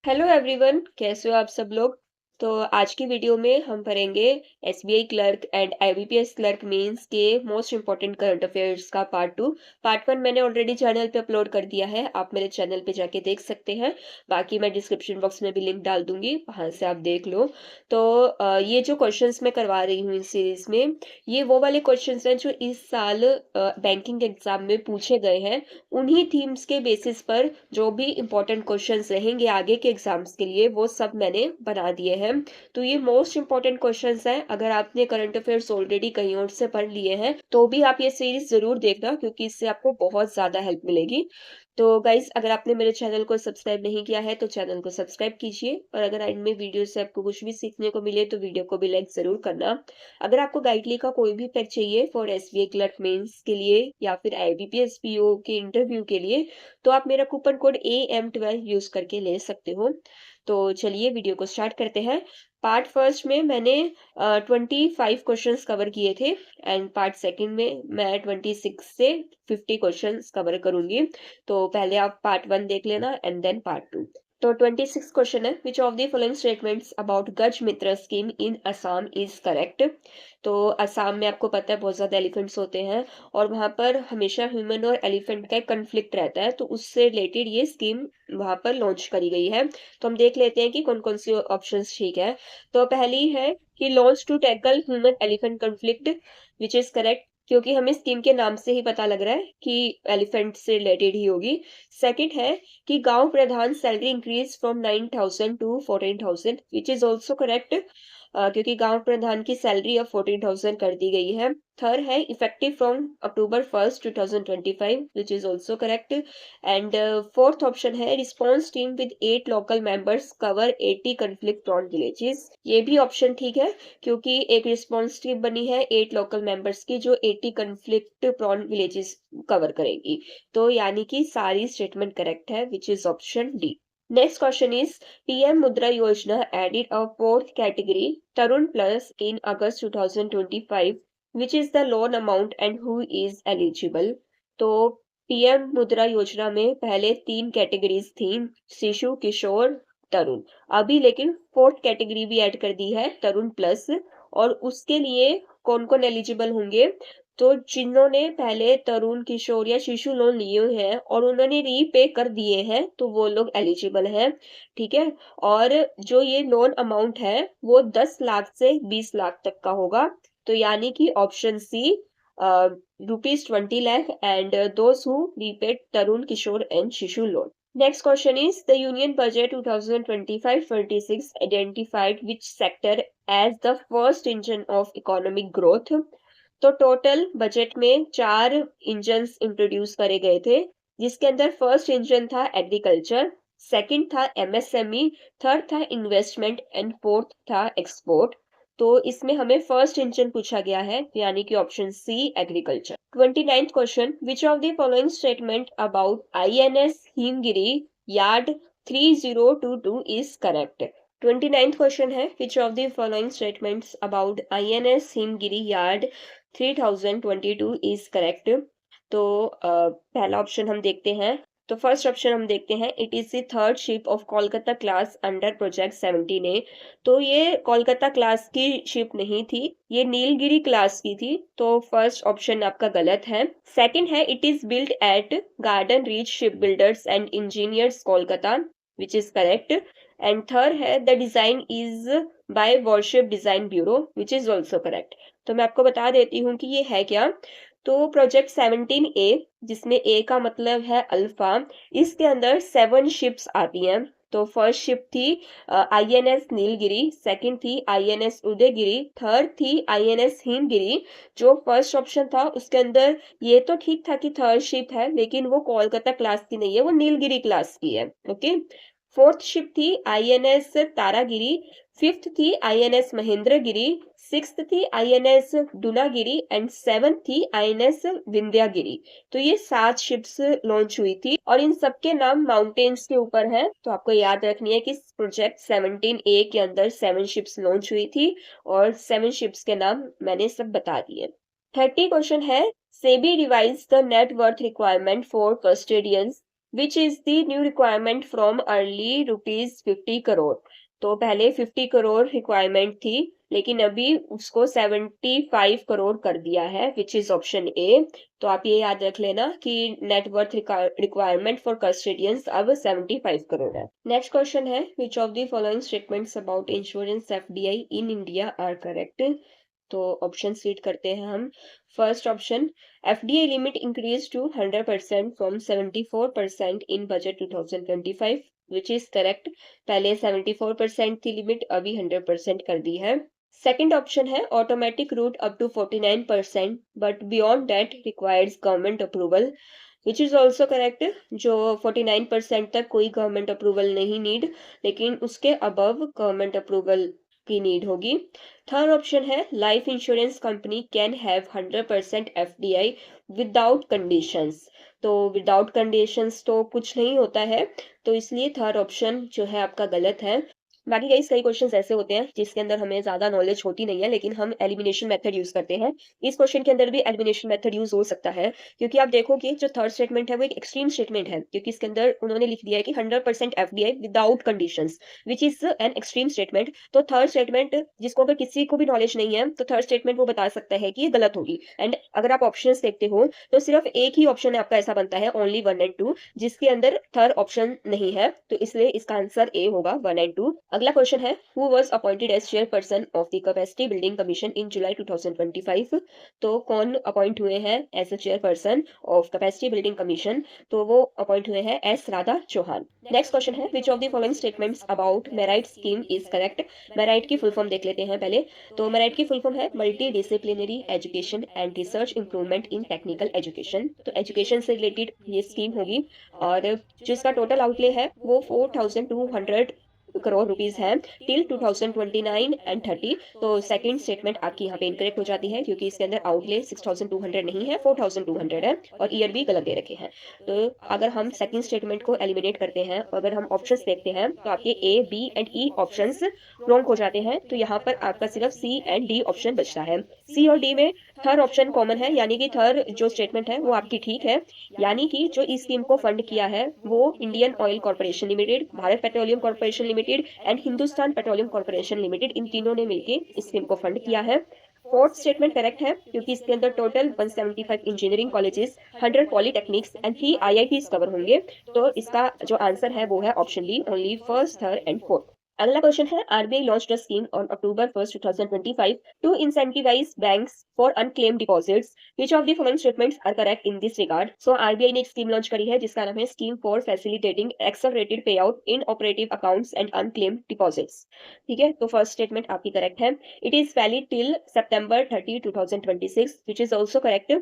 Hello everyone, कैसे हो आप सब लोग। तो आज की वीडियो में हम पढ़ेंगे SBI clerk and IBPS clerk mains के मोस्ट इंपॉर्टेंट करंट अफेयर्स का पार्ट 1 मैंने ऑलरेडी चैनल पे अपलोड कर दिया है। आप मेरे चैनल पे जाके देख सकते हैं। बाकी मैं डिस्क्रिप्शन बॉक्स में भी लिंक डाल दूंगी, वहां से आप देख लो। तो ये जो क्वेश्चंस मैं करवा रही हूँ इस सीरीज में, ये वो वाले क्वेश्चंस हैं जो इस साल बैंकिंग एग्जाम में पूछे गए हैं। उन्हीं थीम्स के बेसिस पर जो भी इम्पोर्टेंट क्वेश्चंस रहेंगे आगे के एग्जाम्स के लिए, वो सब मैंने बना दिए हैं। तो ये मोस्ट इम्पोर्टेंट क्वेश्चंस हैं। अगर आपने करंट अफेयर्स ऑलरेडी कहीं और से पढ़ लिए हैं तो भी आप ये सीरीज जरूर देखना, क्योंकि इससे आपको बहुत ज्यादा हेल्प मिलेगी। तो गाइज, अगर आपने मेरे चैनल को सब्सक्राइब नहीं किया है तो चैनल को सब्सक्राइब कीजिए, और अगर एंड में वीडियो से आपको कुछ भी सीखने को मिले तो वीडियो को भी लाइक जरूर करना। अगर आपको गाइडली का कोई भी पैक चाहिए फॉर एसबीआई क्लर्क मेंस के लिए या फिर आईबीपीएस पीओ के इंटरव्यू के लिए, तो आप मेरा कूपन कोड AM12 यूज करके ले सकते हो। तो चलिए वीडियो को स्टार्ट करते हैं। पार्ट फर्स्ट में मैंने 25 क्वेश्चंस कवर किए थे, एंड पार्ट सेकंड में मैं 26 से 50 क्वेश्चंस कवर करूंगी। तो पहले आप पार्ट 1 देख लेना एंड देन पार्ट 2। तो 26 क्वेश्चन है, which of the following statements about Gaj Mitra scheme in Assam is correct. तो असम में आपको पता है बहुत ज्यादा एलिफेंट्स होते हैं, और वहां पर हमेशा ह्यूमन और एलिफेंट का कन्फ्लिक्ट रहता है, तो उससे रिलेटेड ये स्कीम वहां पर लॉन्च करी गई है। तो हम देख लेते हैं कि कौन कौन सी ऑप्शंस ठीक है। तो पहली है कि launch to tackle human elephant conflict, which is correct, क्योंकि हमें स्कीम के नाम से ही पता लग रहा है कि एलिफेंट से रिलेटेड ही होगी। सेकंड है कि गांव प्रधान salary increase from 9,000 to 14,000, which is also correct, क्योंकि गांव प्रधान की सैलरी अब 14,000 कर दी गई है। थर्ड है effective from October 1st 2025, which is also correct. And fourth option है response team with 8 local members cover 80 conflict prone villages. ये भी ऑप्शन ठीक है, क्योंकि एक रिस्पॉन्स टीम बनी है 8 लोकल मेंबर्स की जो 80 कन्फ्लिक्ट प्रोन विलेजेस कवर करेगी। तो यानी कि सारी स्टेटमेंट करेक्ट है, which is option D. Next question is PM Mudra Yojana added a fourth category, Tarun Plus, in August 2025. Which is the loan amount and who is eligible? तो PM मुद्रा योजना में पहले 3 कैटेगरीज थी, शिशु, किशोर, तरुण। अभी लेकिन फोर्थ कैटेगरी भी ऐड कर दी है, तरुण प्लस। और उसके लिए कौन कौन एलिजिबल होंगे? तो जिन्होंने पहले तरुण, किशोर या शिशु लोन लिए हैं और उन्होंने रीपे कर दिए हैं, तो वो लोग एलिजिबल हैं। ठीक है। और जो ये लोन अमाउंट है वो 10 लाख से 20 लाख तक का होगा। तो यानी कि option C, ₹20 lakh, and those who repaid Tarun, Kishore and Shishu loan. Next question is the Union Budget 2025-26 identified which sector as the first engine of economic growth. तो टोटल बजट में 4 इंजन्स इंट्रोड्यूस करे गए थे, जिसके अंदर फर्स्ट इंजन था एग्रीकल्चर, सेकंड था MSME, third था इन्वेस्टमेंट एंड फोर्थ था एक्सपोर्ट। तो इसमें हमें फर्स्ट इंजन पूछा गया है, यानी कि option C agriculture. 29th question, which of the following statement about INS Himgiri yard 3022 is correct. 29th question है, which of the following statements about INS Himgiri yard 3022 is correct. तो पहला ऑप्शन हम देखते हैं। तो फर्स्ट ऑप्शन हम देखते हैं, it is the third ship of Kolkata class under project 17A। तो ये कोलकाता क्लास की शिप नहीं थी, ये नीलगिरी क्लास की थी। तो फर्स्ट ऑप्शन आपका गलत है। सेकंड है, it is built at Garden Reach Shipbuilders and Engineers Kolkata, which is correct. And third है, the design is by warship design bureau, which is also correct. तो मैं आपको बता देती हूँ कि ये है क्या। तो प्रोजेक्ट 17A, जिसमें ए का मतलब है अल्फा, इसके अंदर 7 शिप्स आती हैं। तो फर्स्ट शिप थी INS नीलगिरी, सेकंड थी INS उदयगिरी, थर्ड थी INS हिमगिरी। जो फर्स्ट ऑप्शन था उसके अंदर ये तो ठीक था कि थर्ड शिप है, लेकिन वो कोलकाता क्लास की नहीं है, वो नीलगिरी क्लास की है। ओके। फोर्थ शिप थी INS तारागिरी, फिफ्थ थी INS महेंद्रगिरी, सिक्स्थ थी INS डुनागिरी, एंड सेवंथ थी INS विंध्यागिरी। तो ये 7 शिप्स लॉन्च हुई थी, और इन सबके नाम माउंटेन्स के ऊपर है। तो आपको याद रखनी है कि प्रोजेक्ट 17A के अंदर 7 शिप्स लॉन्च हुई थी, और 7 शिप्स के नाम मैंने सब बता दिए। 30 क्वेश्चन है, SEBI revise the net worth requirement for custodians, which is the new requirement from early ₹50 crore. तो पहले 50 करोड़ रिक्वायरमेंट थी, लेकिन अभी उसको 75 करोड़ कर दिया है, विच इज ऑप्शन ए। तो आप ये याद रख लेना कि नेटवर्थ रिक्वायरमेंट फॉर कस्टडियंस अब 75 करोड़ है। नेक्स्ट क्वेश्चन है, which of the following statements about insurance FDI in India are correct. तो ऑप्शन रीड करते हैं हम। First option, FDI limit increase to 100% from 74% in budget 2025, which is correct. पहले 74% थी limit, अभी 100% कर दी है। सेकंड ऑप्शन है, automatic route up to 49%, but beyond that requires government approval, which is also correct. जो 49% तक कोई गवर्नमेंट अप्रूवल नहीं नीड, लेकिन उसके अबव गवर्नमेंट अप्रूवल की नीड होगी। थर्ड ऑप्शन है, life insurance company can have 100% FDI without conditions. तो विदाउट कंडीशंस तो कुछ नहीं होता है, तो इसलिए थर्ड ऑप्शन जो है आपका गलत है। बाकी कई क्वेश्चंस ऐसे होते हैं जिसके अंदर हमें ज्यादा नॉलेज होती नहीं है, लेकिन हम एलिमिनेशन मेथड यूज करते हैं। इस क्वेश्चन के अंदर भी एलिमिनेशन मेथड यूज हो सकता है, क्योंकि आप देखो कि जो थर्ड स्टेटमेंट है वो एक एक्सट्रीम स्टेटमेंट है, क्योंकि इसके अंदर उन्होंने लिख दिया है कि 100% FDI without conditions, which is an extreme statement. तो थर्ड स्टेटमेंट जिसको अगर किसी को भी नॉलेज नहीं है, तो थर्ड स्टेटमेंट वो बता सकता है कि ये गलत होगी। एंड अगर आप ऑप्शन देखते हो तो सिर्फ एक ही ऑप्शन आपका ऐसा बनता है, ओनली 1 एंड 2, जिसके अंदर थर्ड ऑप्शन नहीं है, तो इसलिए इसका आंसर ए होगा 1 एंड 2। अगला क्वेश्चन है, who was appointed as chairperson of the capacity building commission in July 2025। तो कौन अपॉइंट हुए हैं as a chairperson of capacity building commission. तो वो अपॉइंट हुए हैं S Radha Chauhan. Next question है, which of the following statements about MERITE scheme is correct. MERITE की फुल फॉर्म देख लेते हैं पहले। तो मेराइट की फुल फॉर्म है multi disciplinary education and research improvement in technical education. तो एजुकेशन से रिलेटेड ये स्कीम होगी, और जो इसका टोटल आउटले है वो 4200 करोड़ रुपीस है टिल 2029 एंड 30। तो सेकंड स्टेटमेंट आपकी यहाँ पे इनकरेक्ट हो जाती है, क्योंकि इसके अंदर आउटले 6200 नहीं है, 4200 है, और ईयर भी गलत दे रखे हैं। तो अगर हम सेकंड स्टेटमेंट को एलिमिनेट करते हैं, अगर हम ऑप्शंस देखते हैं, तो आपके A, B and E options wrong हो जाते हैं। तो यहाँ पर आपका सिर्फ सी एंड डी ऑप्शन बचता है। सी और डी में थर्ड ऑप्शन कॉमन है, यानी कि थर्ड जो स्टेटमेंट है वो आपकी ठीक है। यानी कि जो इस स्कीम को फंड किया है वो Indian Oil Corporation Limited, Bharat Petroleum Corporation Limited and Hindustan Petroleum Corporation Limited, इन तीनों ने मिलकर इस स्कीम को फंड किया है। फोर्थ स्टेटमेंट करेक्ट है, क्योंकि इसके अंदर total 175 engineering colleges, 100 polytechnics and 3 IITs cover होंगे। तो इसका जो आंसर है वो है option D, only first, third and fourth. अगला क्वेश्चन है, RBI launched a scheme on October 1st 2025 to incentivize banks for unclaimed deposits, which of the following statements are correct in this regard। So RBI ने एक scheme launch करी है जिसका नाम है scheme for facilitating accelerated payout inoperative accounts and unclaimed deposits. ठीक है, तो फर्स्ट स्टेटमेंट आपकी करेक्ट है। It is valid till September 30, 2026, which is also correct।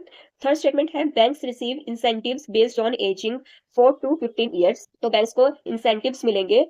Third statement है, banks receive incentives based on ageing 4 to 15 years. तो banks को incentives मिलेंगे,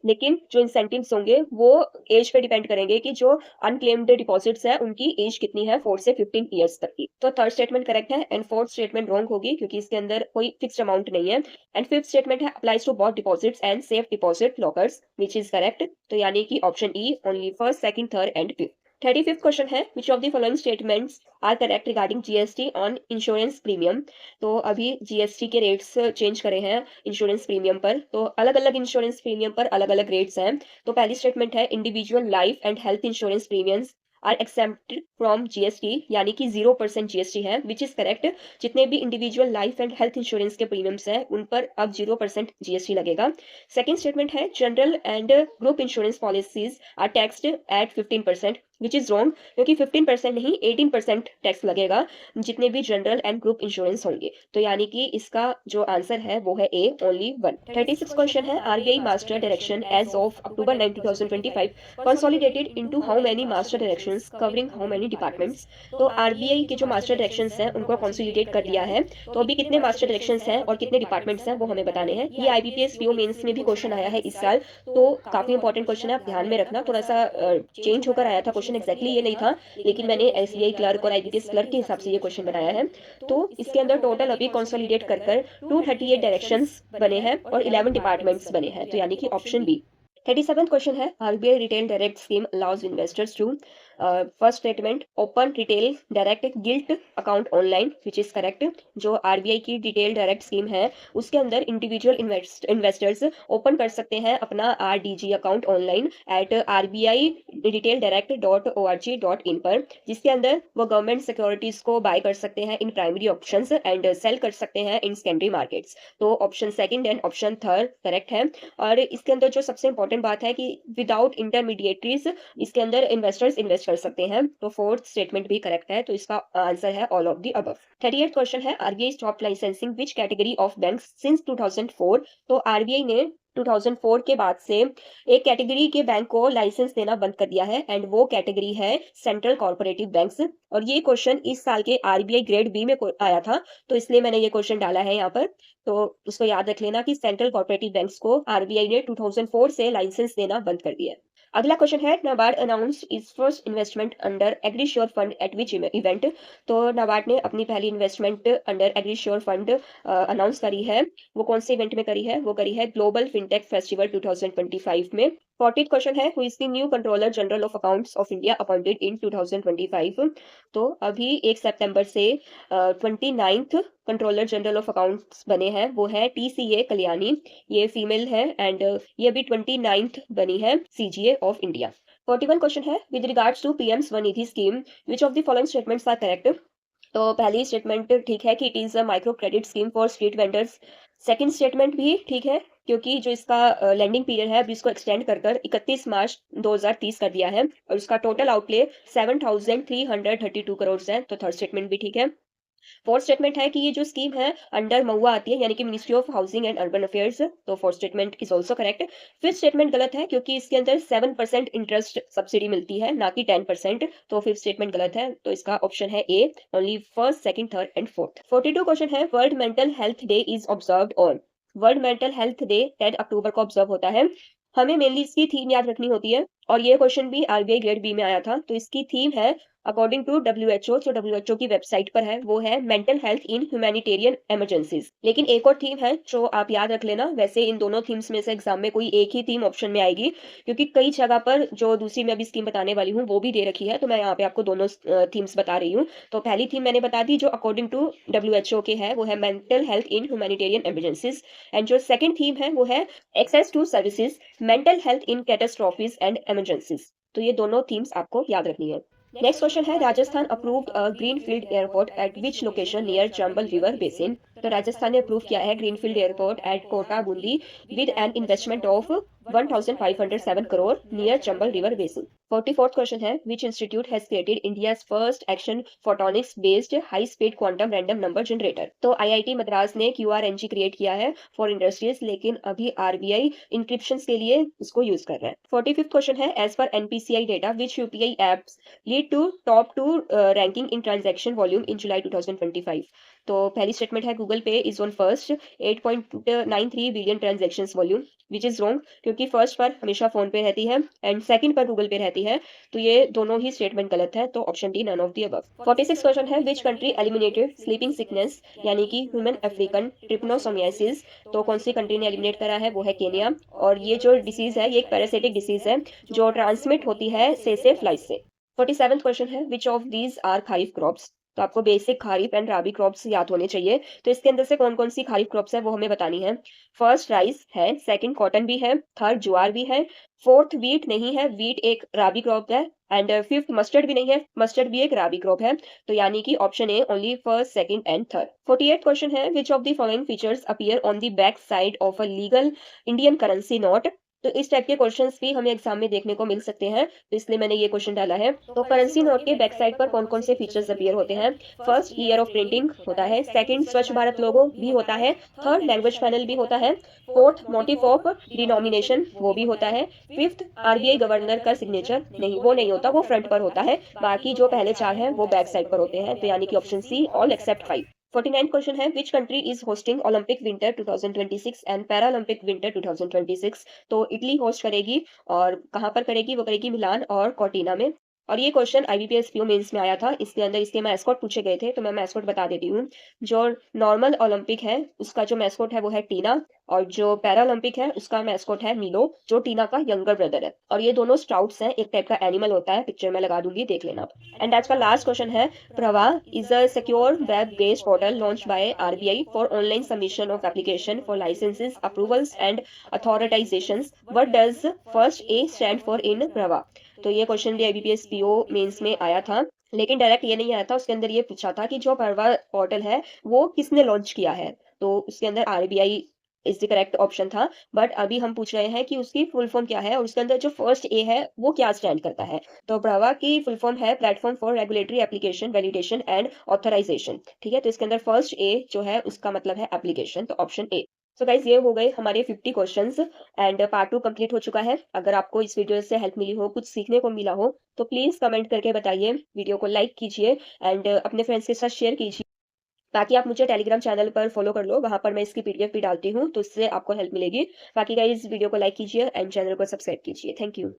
लेकिन जो इंसेंटिव्स होंगे वो एज पे डिपेंड करेंगे कि जो अनक्लेम्ड डिपॉजिट्स है उनकी एज कितनी है, 4 से 15 ईयर्स तक की। तो थर्ड स्टेटमेंट करेक्ट है, एंड फोर्थ स्टेटमेंट रॉन्ग होगी, क्योंकि इसके अंदर कोई फिक्स्ड अमाउंट नहीं है। एंड फिफ्थ स्टेटमेंट है, applies to both deposits and safe deposit lockers, which is correct. तो यानी कि option E, only first, second, third and fifth. 35th question है, which of the following statements are correct regarding GST on insurance premium. तो अभी GST के rates change करे हैं insurance premium पर, तो अलग अलग इंश्योरेंस प्रीमियम पर अलग अलग रेट्स हैं। तो पहली स्टेटमेंट है, individual life and health insurance premiums are excepted from GST, यानी कि 0% जीएसटी है, विच इज करेक्ट। जितने भी individual life and health insurance के प्रीमियम्स हैं उन पर अब 0% जीएसटी लगेगा। सेकंड स्टेटमेंट है, general and group insurance policies are taxed at 15%, which is wrong, क्योंकि 15% नहीं 18% टैक्स लगेगा जितने भी जनरल एंड ग्रुप इंश्योरेंस होंगे। तो यानी कि इसका जो आंसर है वो है ए, ओनली 1। 36 क्वेश्चन है, RBI master direction as of October 9, 2025 consolidated into how many master directions covering how many departments. तो आरबीआई के जो मास्टर डायरेक्शंस हैं उनको कंसोलिडेट कर दिया है। तो अभी कितने मास्टर डायरेक्शंस हैं और कितने डिपार्टमेंट्स हैं वो हमें बताने हैं। ये आईबीपीएस पीओ मेंस में भी क्वेश्चन आया है इस साल, तो काफी इंपॉर्टेंट क्वेश्चन है, आप ध्यान में रखना। थोड़ा सा चेंज होकर आया था क्वेश्चन, एग्जैक्टली ये नहीं था, लेकिन मैंने एसबीआई क्लर्क और आईबीपीएस क्लर्क के हिसाब से ये क्वेश्चन बनाया है। तो इसके अंदर टोटल अभी कंसोलिडेट कर 238 डायरेक्शंस बने हैं और 11 डिपार्टमेंट्स बने हैं, तो यानी कि ऑप्शन बी। 37th क्वेश्चन है, RBI retail direct scheme allows investors to first statement, open retail direct gilt account online, which is correct. जो आरबीआई की डिटेल डायरेक्ट स्कीम है उसके अंदर इंडिविजुअल इन्वेस्टर्स ओपन कर सकते हैं अपना RDG account online at RBI detail direct .org.in पर, जिसके अंदर वो गवर्नमेंट सिक्योरिटीज को बाय कर सकते हैं in primary options and sell कर सकते हैं इन सेकेंडरी मार्केट्स। तो option second and option third correct है। और इसके अंदर जो सबसे इंपॉर्टेंट बात है कि विदाउट इंटरमीडिएटरीज इसके अंदर इन्वेस्टर्स इन्वेस्ट कर सकते हैं। तो फोर्थ स्टेटमेंट भी करेक्ट है, तो इसका आंसर है all of the above. 38 question है, RBI stop licensing which category of banks since 2004। तो आरबीआई ने 2004 के बाद से एक कैटेगरी के बैंक को लाइसेंस देना बंद कर दिया है एंड वो कैटेगरी है सेंट्रल कॉर्पोरेटिव बैंक्स। और ये क्वेश्चन इस साल के आरबीआई ग्रेड बी में आया था, तो इसलिए मैंने ये क्वेश्चन डाला है यहाँ पर। तो उसको याद रख लेना कि सेंट्रल कॉर्पोरेटिव बैंक्स को आरबीआई ने 2004 से लाइसेंस देना बंद कर दिया है। अगला क्वेश्चन है, NABARD announced it's first investment under AgriSure fund eight which event. तो नाबार्ड ने अपनी पहली investment under AgriSure fund announce करी है, वो कौन से इवेंट में करी है? वो करी है ग्लोबल फिनटेक फेस्टिवल 2025 में। 40th क्वेश्चन है, who is the new controller general of accounts of India appointed in 2025। तो अभी 1 सितंबर से 29th controller general of accounts बने हैं, वो है टीसीए कल्याणी। ये फीमेल है एंड ये अभी 29th बनी है सीजीए ऑफ इंडिया। 41 क्वेश्चन है, with regards to PM Svanidhi scheme which of the following statements are correct. तो पहली स्टेटमेंट ठीक है कि it is a micro credit scheme for street vendors. Second statement भी ठीक है क्योंकि जो इसका लैंडिंग पीरियड है अभी इसको एक्सटेंड कर 31 मार्च 2030 कर दिया है और इसका टोटल आउटले 7,332 करोड़ है। तो थर्ड स्टेटमेंट भी ठीक है। फोर्थ स्टेटमेंट है कि ये जो स्कीम है अंडर महुआ आती है, यानी कि ministry of housing and urban affairs. तो fourth statement is also correct. Fifth statement गलत है क्योंकि इसके अंदर 7% इंटरेस्ट सब्सिडी मिलती है, ना कि 10%। तो फिफ्थ स्टेटमेंट गलत है, तो इसका ऑप्शन है A, only first second third and fourth. 42 question है, World Mental Health Day is observed on. World Mental Health Day 10 अक्टूबर को ऑब्जर्व होता है। हमें मेनली इसकी थीम याद रखनी होती है और ये क्वेश्चन भी आरबीआई ग्रेड बी में आया था। तो इसकी थीम है अकॉर्डिंग टू डब्ल्यूएचओ, जो डब्ल्यूएचओ की वेबसाइट पर है वो है mental health in humanitarian emergencies. लेकिन एक और थीम है जो आप याद रख लेना, वैसे इन दोनों थीम्स में से एग्जाम में कोई एक ही थीम ऑप्शन में आएगी क्योंकि कई जगह पर जो दूसरी मैं अभी स्कीम बताने वाली हूँ वो भी दे रखी है, तो मैं यहाँ पे आपको दोनों थीम्स बता रही हूँ। तो पहली थीम मैंने बता दी जो अकॉर्डिंग टू डब्ल्यूएचओ के है, वो है mental health in humanitarian emergencies. And जो सेकंड थीम है वो है access to services mental health in catastrophes and emergencies. तो ये दोनों थीम्स आपको याद रखनी है। नेक्स्ट क्वेश्चन है, Rajasthan approved a greenfield airport at which location near Chambal river basin. तो राजस्थान ने अप्रूव किया है greenfield airport at Kota Bundi with an investment of 1,507 crore near Chambal river basin. 44th question है, which institute has created India's first action photonics based high speed quantum random number generator. तो IIT Madras ने QRNG create किया है for industries, लेकिन अभी RBI encryption के लिए इसको यूज कर रहा है। 45th क्वेश्चन है, as per NPCI data which UPI apps lead to top 2 ranking in transaction volume in July 2025। तो पहली स्टेटमेंट है Google Pay is on first 8.93 billion transactions volume, which is wrong क्योंकि first पर हमेशा phone पे रहती है एंड सेकंड पर गूगल पे रहती है, तो ये दोनों ही स्टेटमेंट गलत है। तो option D, none of the above. 46 question है, which country eliminated sleeping sickness यानी कि ह्यूमन अफ्रीकन ट्रिपनोसोमियासिस। तो कौन सी कंट्री ने एलिमिनेट करा है? वो है केनिया। और ये जो डिसीज है ये एक पैरासिटिक डिसीज है जो ट्रांसमिट होती है से फ्लाइज से। 47th क्वेश्चन है, which of these are kharif crops. तो आपको basic kharif and rabi crops याद होने चाहिए। तो इसके अंदर से कौन कौन सी खरीफ क्रॉप्स है वो हमें बतानी है। फर्स्ट राइस है, सेकंड कॉटन भी है, थर्ड ज्वार भी है, फोर्थ वीट नहीं है, वीट एक राबी क्रॉप है, एंड फिफ्थ मस्टर्ड भी नहीं है, मस्टर्ड भी एक राबी क्रॉप है। तो यानी कि option A, only first second and third. 48th question है, which of the following features appear on the back side of a legal Indian currency note. तो इस टाइप के क्वेश्चंस भी हमें एग्जाम में देखने को मिल सकते हैं, तो इसलिए मैंने ये क्वेश्चन डाला है। तो करेंसी नोट के बैक साइड पर कौन कौन से फीचर्स अपीयर होते हैं? फर्स्ट, ईयर ऑफ प्रिंटिंग होता है, सेकंड स्वच्छ भारत लोगो भी होता है, थर्ड लैंग्वेज पैनल भी होता है, फोर्थ मोटिव ऑफ डिनोमिनेशन वो भी होता है, फिफ्थ आरबीआई गवर्नर का सिग्नेचर नहीं, वो नहीं होता, वो फ्रंट पर होता है, बाकी जो पहले चार हैं वो बैक साइड पर होते हैं। तो यानी कि option C, all except 5। 49 question है, which country is hosting Olympic winter 2026 and Paralympic winter 2026। तो इटली होस्ट करेगी और कहाँ पर करेगी? वो करेगी मिलान और कॉर्टिना में। और ये क्वेश्चन आईबीपीएस पीओ मेंस में आया था। इसके अंदर इसके मैस्कॉट पूछे गए थे, तो मैं मैस्कॉट बता देती हूँ। जो नॉर्मल ओलंपिक है, उसका जो मैस्कॉट है वो है टीना, और जो पैरा ओलंपिक है, उसका मैस्कॉट है मिलो, जो टीना का यंगर ब्रदर है। और ये दोनों स्ट्राउट्स हैं, एक टाइप का एनिमल होता है, पिक्चर में लगा दूंगी, देख लेना। एंड आज का लास्ट क्वेश्चन है, Prabha is a secure web based portal launched by RBI for online submission of application for licences, approvals and authorisations. What does first A stand for in Prabha? तो ये क्वेश्चन भी आईबीपीएस पीओ मेंस में आया था, लेकिन direct ये नहीं आया था। उसके अंदर ये पूछा था कि जो पहला पोर्टल है वो किसने लॉन्च किया है, तो उसके अंदर RBI is the correct option था। बट अभी हम पूछ रहे हैं कि उसकी फुल फॉर्म क्या है, और उसके अंदर जो फर्स्ट ए है वो क्या स्टैंड करता है। तो प्रवा की फुल फॉर्म है platform for regulatory application validation and authorisation. ठीक है, तो इसके अंदर फर्स्ट ए जो है उसका मतलब है एप्लीकेशन, तो ऑप्शन ए। सो गाइस, ये हो गए हमारे 50 क्वेश्चंस एंड पार्ट 2 कंप्लीट हो चुका है। अगर आपको इस वीडियो से हेल्प मिली हो, कुछ सीखने को मिला हो, तो प्लीज कमेंट करके बताइए, वीडियो को लाइक कीजिए एंड अपने फ्रेंड्स के साथ शेयर कीजिए। बाकी आप मुझे टेलीग्राम चैनल पर फॉलो कर लो, वहां पर मैं इसकी पीडीएफ भी डालती हूँ, तो इससे आपको हेल्प मिलेगी। बाकी गाइस, वीडियो को लाइक कीजिए एंड चैनल को सब्सक्राइब कीजिए। Thank you.